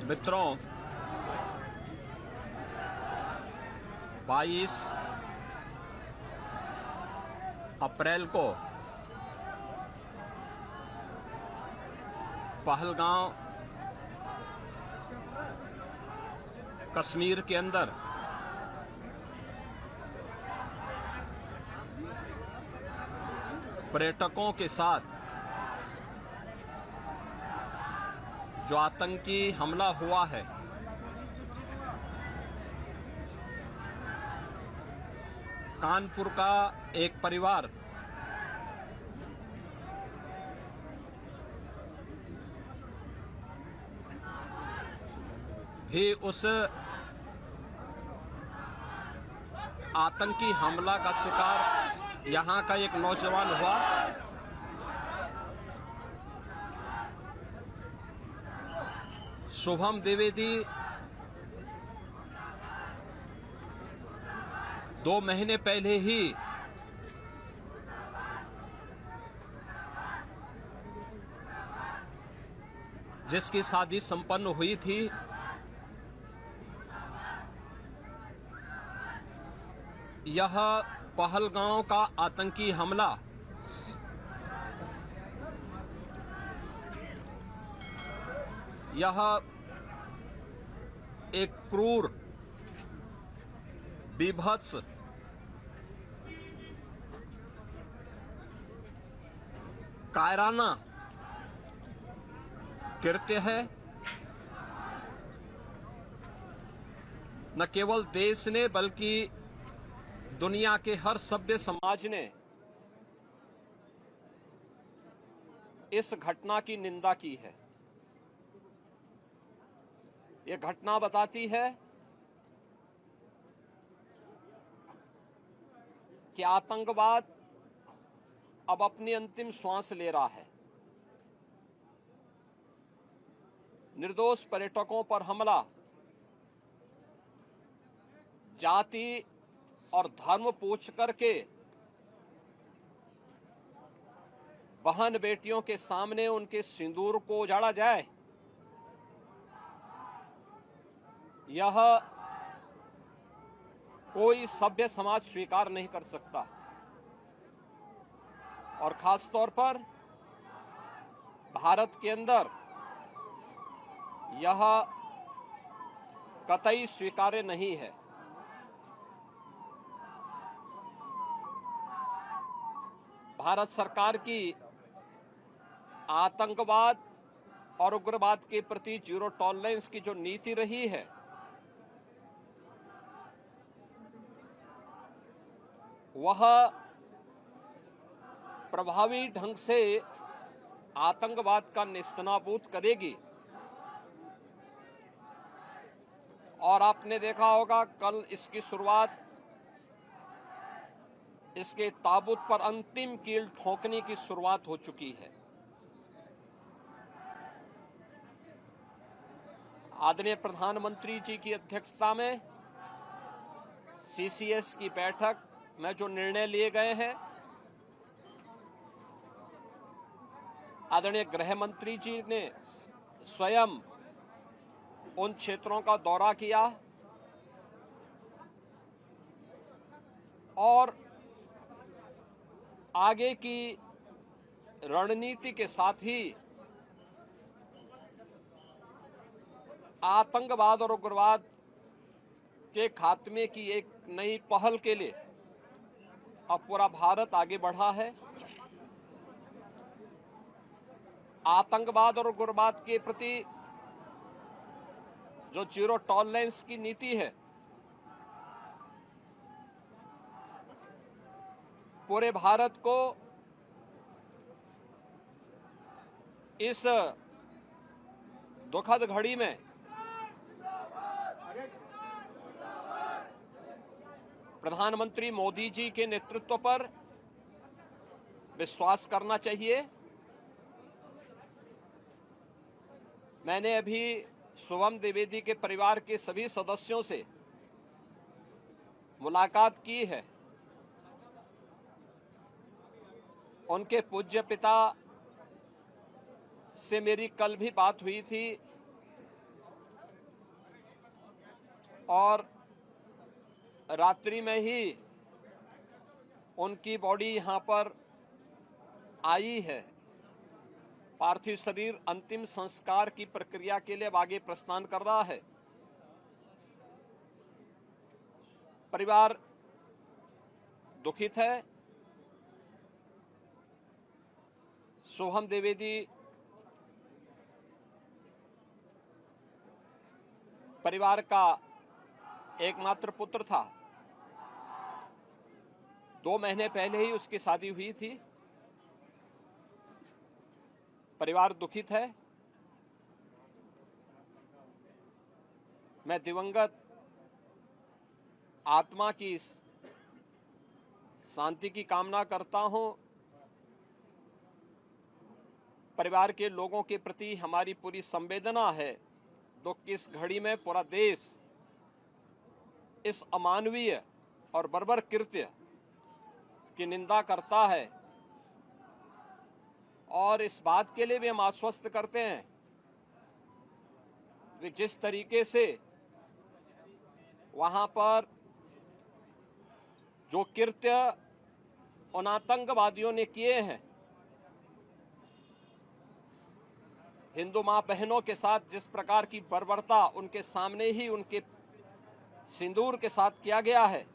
मित्रों, 22 अप्रैल को पहलगांव कश्मीर के अंदर पर्यटकों के साथ जो आतंकी हमला हुआ है, कानपुर का एक परिवार भी उस आतंकी हमला का शिकार यहां का एक नौजवान हुआ। शुभम द्विवेदी 2 महीने पहले ही जिसकी शादी संपन्न हुई थी, यह पहलगांव का आतंकी हमला यह एक क्रूर, बीभत्स, कायराना कृत्य है। न केवल देश ने बल्कि दुनिया के हर सभ्य समाज ने इस घटना की निंदा की है। यह घटना बताती है कि आतंकवाद अब अपनी अंतिम श्वास ले रहा है। निर्दोष पर्यटकों पर हमला जाति और धर्म पूछ करके बहन बेटियों के सामने उनके सिंदूर को उजाड़ा जाए, यह कोई सभ्य समाज स्वीकार नहीं कर सकता। और खास तौर पर भारत के अंदर यह कतई स्वीकार्य नहीं है। भारत सरकार की आतंकवाद और उग्रवाद के प्रति जीरो टॉलरेंस की जो नीति रही है, वह प्रभावी ढंग से आतंकवाद का नेस्तनाबूद करेगी। और आपने देखा होगा, कल इसकी शुरुआत, इसके ताबूत पर अंतिम कील ठोकने की शुरुआत हो चुकी है। आदरणीय प्रधानमंत्री जी की अध्यक्षता में सीसीएस की बैठक में जो निर्णय लिए गए हैं, आदरणीय गृह मंत्री जी ने स्वयं उन क्षेत्रों का दौरा किया और आगे की रणनीति के साथ ही आतंकवाद और उग्रवाद के खात्मे की एक नई पहल के लिए अब पूरा भारत आगे बढ़ा है। आतंकवाद और उग्रवाद के प्रति जो जीरो टॉलरेंस की नीति है, पूरे भारत को इस दुखद घड़ी में प्रधानमंत्री मोदी जी के नेतृत्व पर विश्वास करना चाहिए। मैंने अभी शुभम द्विवेदी के परिवार के सभी सदस्यों से मुलाकात की है। उनके पूज्य पिता से मेरी कल भी बात हुई थी। और रात्रि में ही उनकी बॉडी यहां पर आई है। पार्थिव शरीर अंतिम संस्कार की प्रक्रिया के लिए आगे प्रस्थान कर रहा है। परिवार दुखित है। सोहम द्विवेदी परिवार का एकमात्र पुत्र था। 2 महीने पहले ही उसकी शादी हुई थी। परिवार दुखित है। मैं दिवंगत आत्मा की शांति की कामना करता हूं। परिवार के लोगों के प्रति हमारी पूरी संवेदना है। दुख की इस घड़ी में पूरा देश इस अमानवीय और बर्बर कृत्य की निंदा करता है और इस बात के लिए भी हम आश्वस्त करते हैं कि जिस तरीके से वहां पर जो कृत्य उन आतंकवादियों ने किए हैं, हिंदू मां बहनों के साथ जिस प्रकार की बर्बरता उनके सामने ही उनके सिंदूर के साथ किया गया है,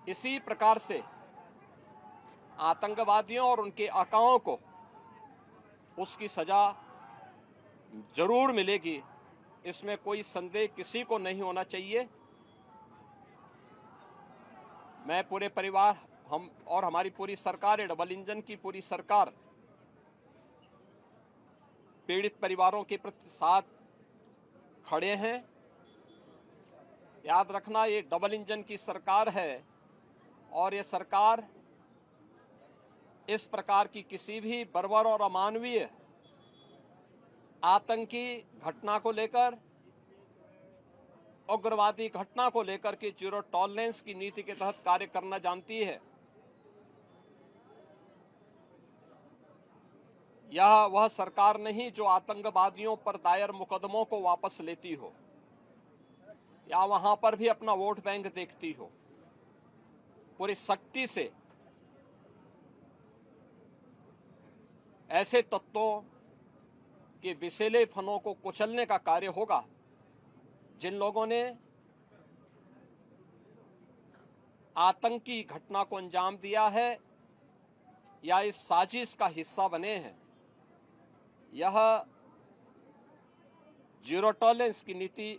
इसी प्रकार से आतंकवादियों और उनके आकाओं को उसकी सजा जरूर मिलेगी। इसमें कोई संदेह किसी को नहीं होना चाहिए। मैं पूरे परिवार, हम और हमारी पूरी सरकार, डबल इंजन की पूरी सरकार पीड़ित परिवारों के प्रति साथ खड़े हैं। याद रखना, ये डबल इंजन की सरकार है और ये सरकार इस प्रकार की किसी भी बर्बर और अमानवीय आतंकी घटना को लेकर, उग्रवादी घटना को लेकर के जीरो टॉलरेंस की नीति के तहत कार्य करना जानती है। यह वह सरकार नहीं जो आतंकवादियों पर दायर मुकदमों को वापस लेती हो या वहां पर भी अपना वोट बैंक देखती हो। पूरी सख्ती से ऐसे तत्वों के विषैले फनों को कुचलने का कार्य होगा जिन लोगों ने आतंकी घटना को अंजाम दिया है या इस साजिश का हिस्सा बने हैं। यह जीरो टॉलरेंस की नीति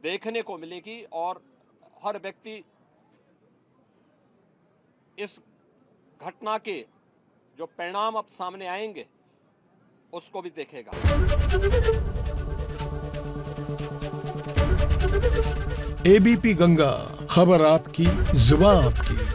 देखने को मिलेगी और हर व्यक्ति इस घटना के जो परिणाम अब सामने आएंगे उसको भी देखेगा। एबीपी गंगा, खबर आपकी, जुबान आपकी।